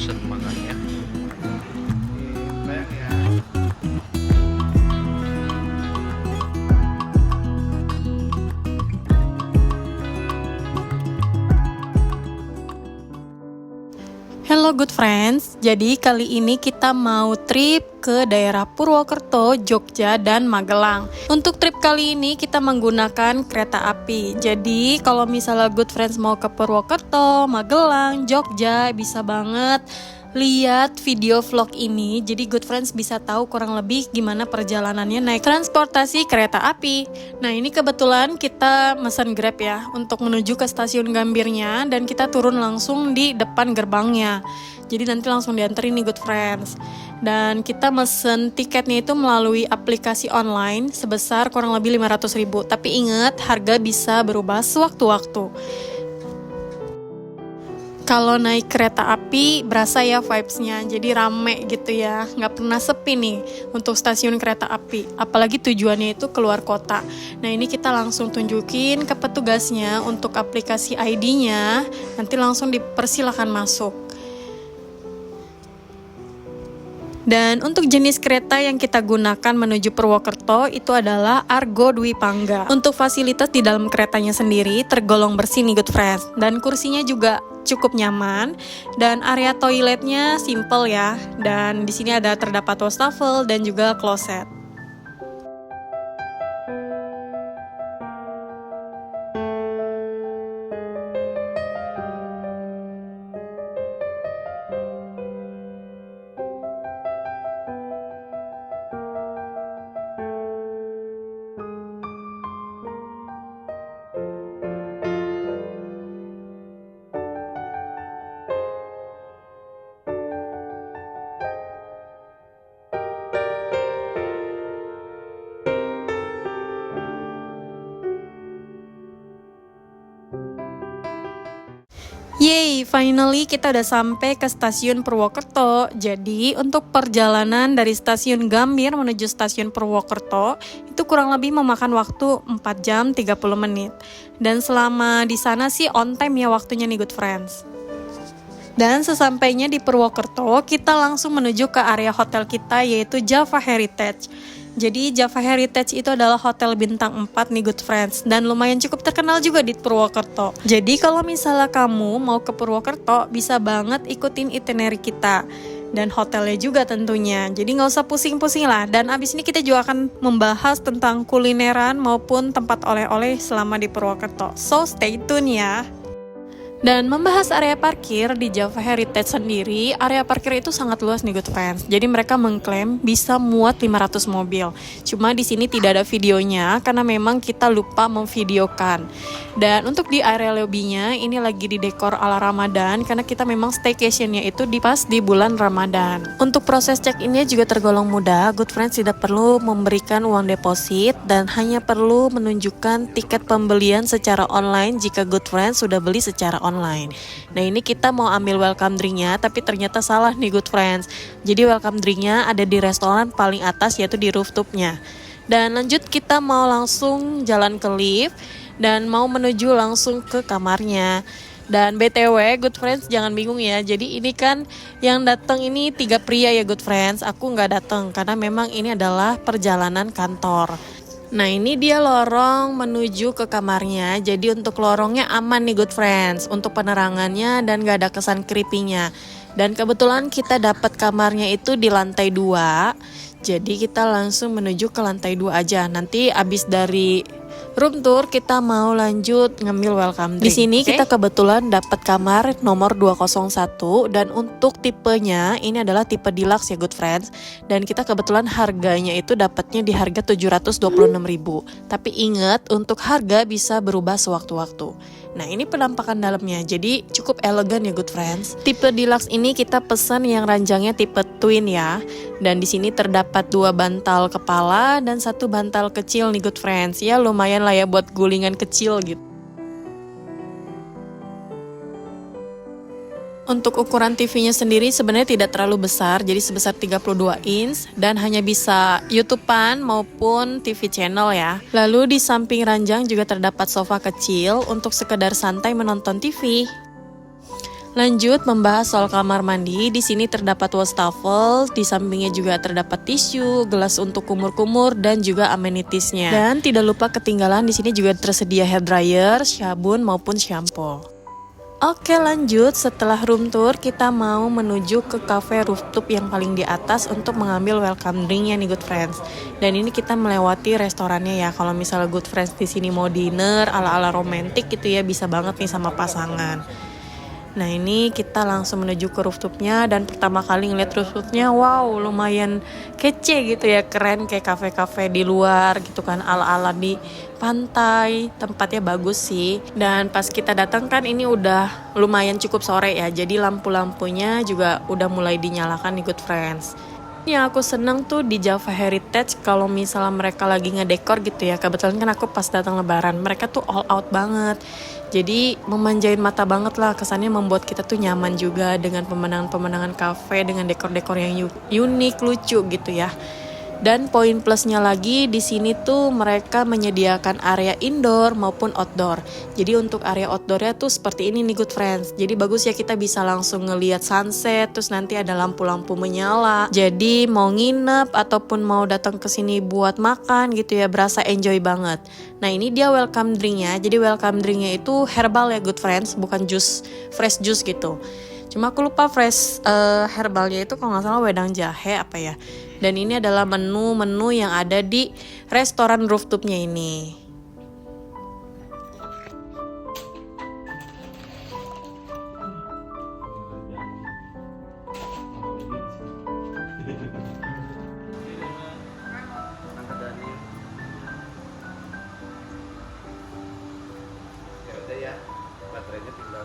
bosen makannya. Bayang ya. Hello good friends, jadi kali ini kita mau trip ke daerah Purwokerto, Jogja, dan Magelang. Untuk trip kali ini kita menggunakan kereta api. Jadi kalau misalnya good friends mau ke Purwokerto, Magelang, Jogja, bisa banget lihat video vlog ini. Jadi good friends bisa tahu kurang lebih gimana perjalanannya naik transportasi kereta api. Nah ini kebetulan kita mesen Grab ya untuk menuju ke stasiun Gambirnya, dan kita turun langsung di depan gerbangnya. Jadi nanti langsung dianterin nih good friends. Dan kita mesen tiketnya itu melalui aplikasi online sebesar kurang lebih 500.000. Tapi ingat, harga bisa berubah sewaktu-waktu. Kalau naik kereta api berasa ya vibes-nya, jadi rame gitu ya, nggak pernah sepi nih untuk stasiun kereta api, apalagi tujuannya itu keluar kota. Nah ini kita langsung tunjukin ke petugasnya untuk aplikasi ID-nya, nanti langsung dipersilakan masuk. Dan untuk jenis kereta yang kita gunakan menuju Purwokerto itu adalah Argo Dwi Pangga. Untuk fasilitas di dalam keretanya sendiri tergolong bersih nih good friends, dan kursinya juga cukup nyaman, dan area toiletnya simple ya. Dan di sini ada terdapat wastafel dan juga kloset. Yeay, finally kita udah sampai ke stasiun Purwokerto. Jadi untuk perjalanan dari stasiun Gambir menuju stasiun Purwokerto itu kurang lebih memakan waktu 4 jam 30 menit. Dan selama di sana sih on time ya waktunya nih good friends. Dan sesampainya di Purwokerto, kita langsung menuju ke area hotel kita yaitu Java Heritage. Jadi Java Heritage itu adalah hotel bintang 4 nih good friends, dan lumayan cukup terkenal juga di Purwokerto. Jadi kalau misalnya kamu mau ke Purwokerto, bisa banget ikutin itinerary kita. Dan hotelnya juga tentunya, jadi nggak usah pusing-pusing lah. Dan abis ini kita juga akan membahas tentang kulineran maupun tempat oleh-oleh selama di Purwokerto. So stay tune ya. Dan membahas area parkir di Java Heritage sendiri, area parkir itu sangat luas nih good friends. Jadi mereka mengklaim bisa muat 500 mobil. Cuma di sini tidak ada videonya karena memang kita lupa memvideokan. Dan untuk di area lobbynya ini lagi didekor ala Ramadan karena kita memang staycationnya itu pas di bulan Ramadan. Untuk proses check-innya juga tergolong mudah. Good friends tidak perlu memberikan uang deposit dan hanya perlu menunjukkan tiket pembelian secara online jika good friends sudah beli secara online. Nah ini kita mau ambil welcome drinknya, tapi ternyata salah nih good friends. Jadi welcome drinknya ada di restoran paling atas yaitu di rooftopnya. Dan lanjut kita mau langsung jalan ke lift dan mau menuju langsung ke kamarnya. Dan BTW good friends jangan bingung ya, jadi ini kan yang datang ini 3 pria ya good friends. Aku nggak datang karena memang ini adalah perjalanan kantor. Nah ini dia lorong menuju ke kamarnya. Jadi untuk lorongnya aman nih good friends, untuk penerangannya dan gak ada kesan creepy-nya. Dan kebetulan kita dapat kamarnya itu di lantai 2. Jadi kita langsung menuju ke lantai 2 aja. Nanti abis dari room tour kita mau lanjut ngambil welcome drink. Di sini kita kebetulan dapat kamar nomor 201, dan untuk tipenya ini adalah tipe deluxe ya good friends. Dan kita kebetulan harganya itu dapatnya di harga 726.000. Tapi ingat untuk harga bisa berubah sewaktu-waktu. Nah ini penampakan dalamnya, jadi cukup elegan ya good friends. Tipe deluxe ini kita pesan yang ranjangnya tipe twin ya. Dan di sini terdapat 2 bantal kepala dan 1 bantal kecil nih good friends. Ya lumayan lah ya buat gulingan kecil gitu. Untuk ukuran TV-nya sendiri sebenarnya tidak terlalu besar, jadi sebesar 32 inch dan hanya bisa YouTube-an maupun TV channel ya. Lalu di samping ranjang juga terdapat sofa kecil untuk sekedar santai menonton TV. Lanjut membahas soal kamar mandi. Di sini terdapat wastafel, di sampingnya juga terdapat tisu, gelas untuk kumur-kumur dan juga amenitiesnya. Dan tidak lupa ketinggalan di sini juga tersedia hair dryer, sabun maupun shampoo. Oke lanjut, setelah room tour kita mau menuju ke cafe rooftop yang paling di atas untuk mengambil welcome drinknya nih good friends. Dan ini kita melewati restorannya ya. Kalau misalnya good friends di sini mau dinner ala-ala romantis gitu ya, bisa banget nih sama pasangan. Nah ini kita langsung menuju ke rooftopnya, dan pertama kali ngeliat rooftopnya, wow lumayan kece gitu ya, keren kayak kafe-kafe di luar gitu kan, ala-ala di pantai, tempatnya bagus sih. Dan pas kita datang kan ini udah lumayan cukup sore ya, jadi lampu-lampunya juga udah mulai dinyalakan nih good friends. Yang aku seneng tuh di Java Heritage kalau misalnya mereka lagi ngedekor gitu ya. Kebetulan kan aku pas datang lebaran, mereka tuh all out banget. Jadi memanjain mata banget lah, kesannya membuat kita tuh nyaman juga dengan pemandangan-pemandangan kafe dengan dekor-dekor yang unik, lucu gitu ya. Dan poin plusnya lagi di sini tuh mereka menyediakan area indoor maupun outdoor. Jadi untuk area outdoornya tuh seperti ini nih good friends. Jadi bagus ya, kita bisa langsung ngelihat sunset, terus nanti ada lampu-lampu menyala. Jadi mau nginep ataupun mau datang ke sini buat makan gitu ya, berasa enjoy banget. Nah ini dia welcome drinknya. Jadi welcome drinknya itu herbal ya good friends, bukan jus, fresh juice gitu. Cuma aku lupa fresh herbalnya itu kalau nggak salah wedang jahe apa ya. Dan ini adalah menu-menu yang ada di restoran rooftopnya ini. Ya udah ya, baterainya tinggal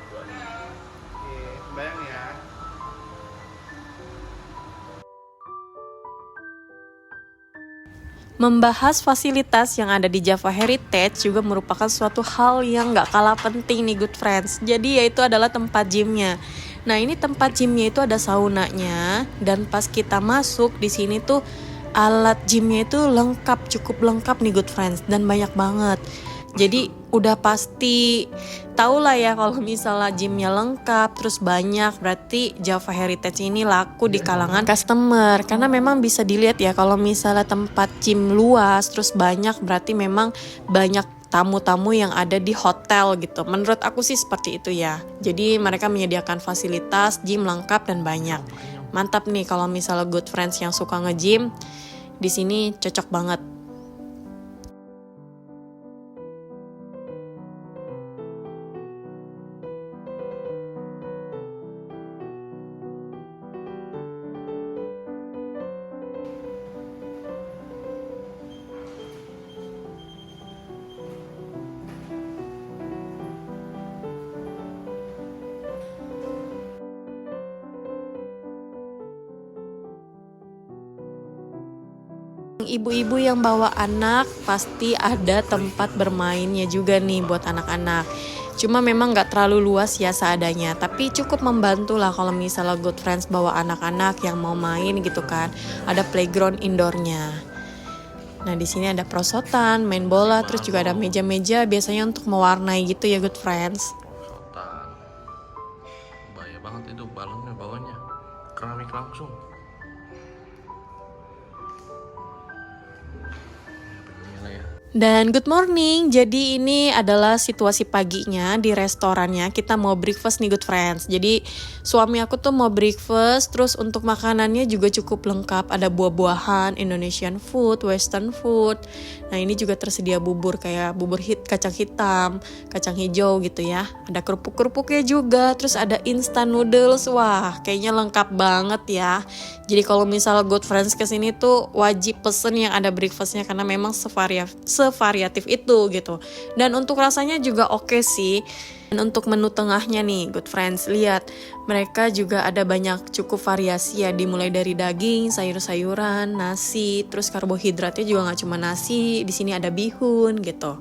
25. Oke, bayang ya. Membahas fasilitas yang ada di Java Heritage juga merupakan suatu hal yang gak kalah penting nih good friends. Jadi yaitu adalah tempat gymnya. Nah ini tempat gymnya itu ada saunanya, dan pas kita masuk di sini tuh alat gymnya itu lengkap, cukup lengkap nih good friends, dan banyak banget. Jadi udah pasti tau lah ya kalau misalnya gymnya lengkap terus banyak, berarti Java Heritage ini laku di kalangan customer. Karena memang bisa dilihat ya, kalau misalnya tempat gym luas terus banyak, berarti memang banyak tamu-tamu yang ada di hotel gitu. Menurut aku sih seperti itu ya. Jadi mereka menyediakan fasilitas gym lengkap dan banyak. Mantap nih kalau misalnya good friends yang suka nge-gym, di sini cocok banget. Ibu-ibu yang bawa anak pasti ada tempat bermainnya juga nih buat anak-anak. Cuma memang gak terlalu luas ya seadanya, tapi cukup membantu lah kalau misalnya good friends bawa anak-anak yang mau main gitu kan. Ada playground indoornya. Nah di sini ada perosotan, main bola, terus juga ada meja-meja biasanya untuk mewarnai gitu ya good friends. Perosotan. Bahaya banget itu balonnya bawahnya. Keramik langsung. Dan good morning, jadi ini adalah situasi paginya di restorannya. Kita mau breakfast nih good friends. Jadi suami aku tuh mau breakfast, terus untuk makanannya juga cukup lengkap. Ada buah-buahan, Indonesian food, Western food. Nah ini juga tersedia bubur kayak bubur kacang hitam, kacang hijau gitu ya. Ada kerupuk-kerupuknya juga, terus ada instant noodles. Wah kayaknya lengkap banget ya. Jadi kalau misalnya good friends kesini tuh wajib pesen yang ada breakfastnya, karena memang sevariatif itu gitu. Dan untuk rasanya juga oke sih. Dan untuk menu tengahnya nih good friends, lihat mereka juga ada banyak cukup variasi ya, dimulai dari daging, sayur-sayuran, nasi, terus karbohidratnya juga nggak cuma nasi, di sini ada bihun gitu.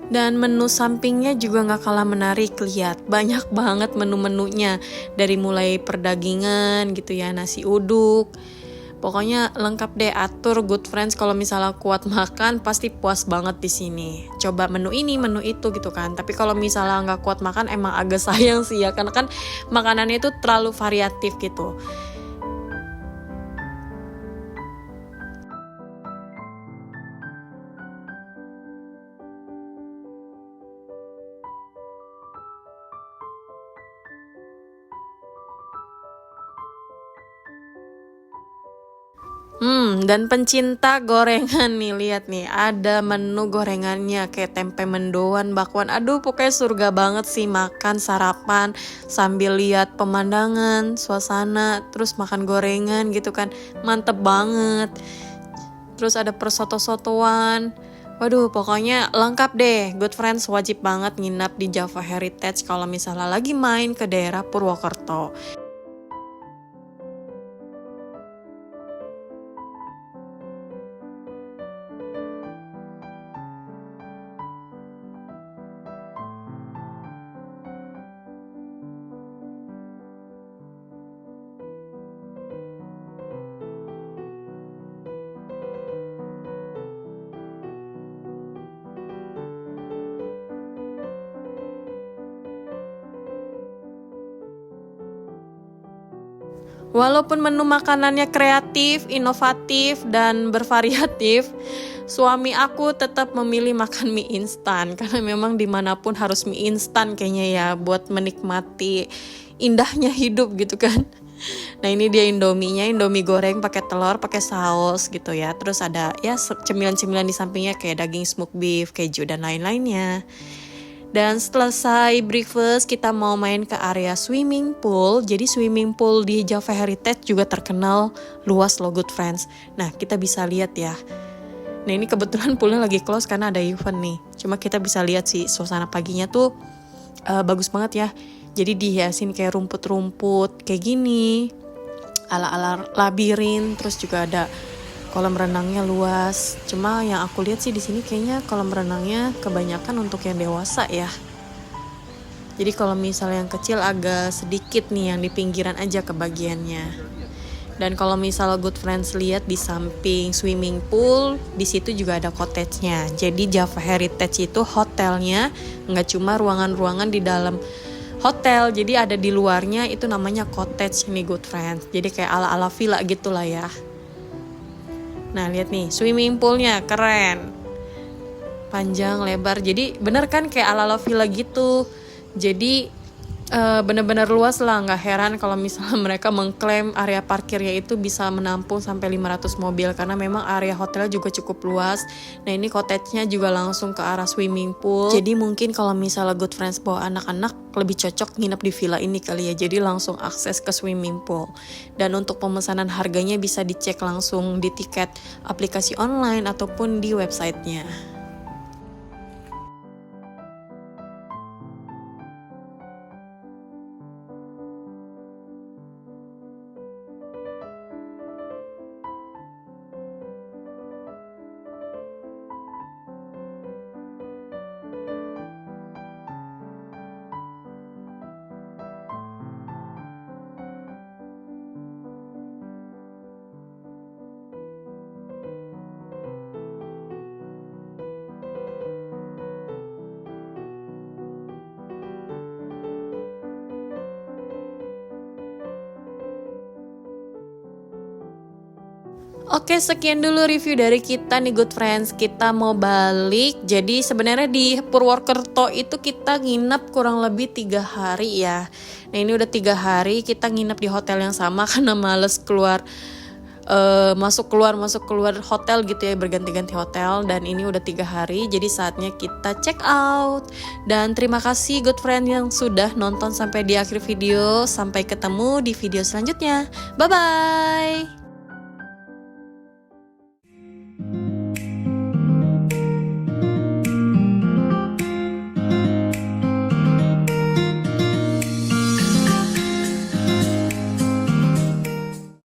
Dan menu sampingnya juga gak kalah menarik, lihat banyak banget menu-menunya. Dari mulai perdagingan gitu ya, nasi uduk. Pokoknya lengkap deh, atur good friends kalau misalnya kuat makan pasti puas banget di sini. Coba menu ini, menu itu gitu kan. Tapi kalau misalnya nggak kuat makan emang agak sayang sih ya, karena kan makanannya itu terlalu variatif gitu. Dan pencinta gorengan nih, lihat nih, ada menu gorengannya kayak tempe mendoan, bakwan. Aduh, pokoknya surga banget sih makan sarapan sambil lihat pemandangan, suasana, terus makan gorengan gitu kan. Mantep banget. Terus ada persoto-sotoan. Waduh, pokoknya lengkap deh. Good friends wajib banget nginap di Java Heritage kalau misalnya lagi main ke daerah Purwokerto. Walaupun menu makanannya kreatif, inovatif, dan bervariatif, suami aku tetap memilih makan mie instan. Karena memang dimanapun harus mie instan kayaknya ya, buat menikmati indahnya hidup gitu kan. Nah ini dia Indominya, Indomie goreng pakai telur, pakai saus gitu ya. Terus ada ya cemilan-cemilan di sampingnya kayak daging smoked beef, keju, dan lain-lainnya. Dan selesai breakfast kita mau main ke area swimming pool. Jadi swimming pool di Java Heritage juga terkenal luas loh good friends. Nah kita bisa lihat ya. Nah ini kebetulan poolnya lagi close karena ada event nih. Cuma kita bisa lihat sih suasana paginya tuh bagus banget ya. Jadi dihiasin kayak rumput-rumput kayak gini, ala-ala labirin. Terus juga ada kolam renangnya luas. Cuma yang aku lihat sih di sini kayaknya kolam renangnya kebanyakan untuk yang dewasa ya. Jadi kalau misalnya yang kecil agak sedikit nih yang di pinggiran aja kebagiannya. Dan kalau misalnya good friends lihat di samping swimming pool, di situ juga ada cottage-nya. Jadi Java Heritage itu hotelnya nggak cuma ruangan-ruangan di dalam hotel, jadi ada di luarnya itu namanya cottage nih good friends. Jadi kayak ala-ala villa gitulah ya. Nah lihat nih swimming poolnya keren, panjang lebar, jadi bener kan kayak ala-ala villa gitu. Jadi bener-bener luas lah, nggak heran kalau misalnya mereka mengklaim area parkirnya itu bisa menampung sampai 500 mobil karena memang area hotelnya juga cukup luas. Nah ini cottage-nya juga langsung ke arah swimming pool. Jadi mungkin kalau misalnya good friends bawa anak-anak lebih cocok nginep di villa ini kali ya. Jadi langsung akses ke swimming pool. Dan untuk pemesanan harganya bisa dicek langsung di tiket aplikasi online ataupun di websitenya. Oke, sekian dulu review dari kita nih good friends. Kita mau balik. Jadi sebenarnya di Purwokerto itu kita nginep kurang lebih 3 hari ya. Nah ini udah 3 hari kita nginep di hotel yang sama karena males keluar masuk keluar hotel gitu ya, berganti-ganti hotel. Dan ini udah 3 hari, jadi saatnya kita check out. Dan terima kasih good friend yang sudah nonton sampai di akhir video. Sampai ketemu di video selanjutnya. Bye bye.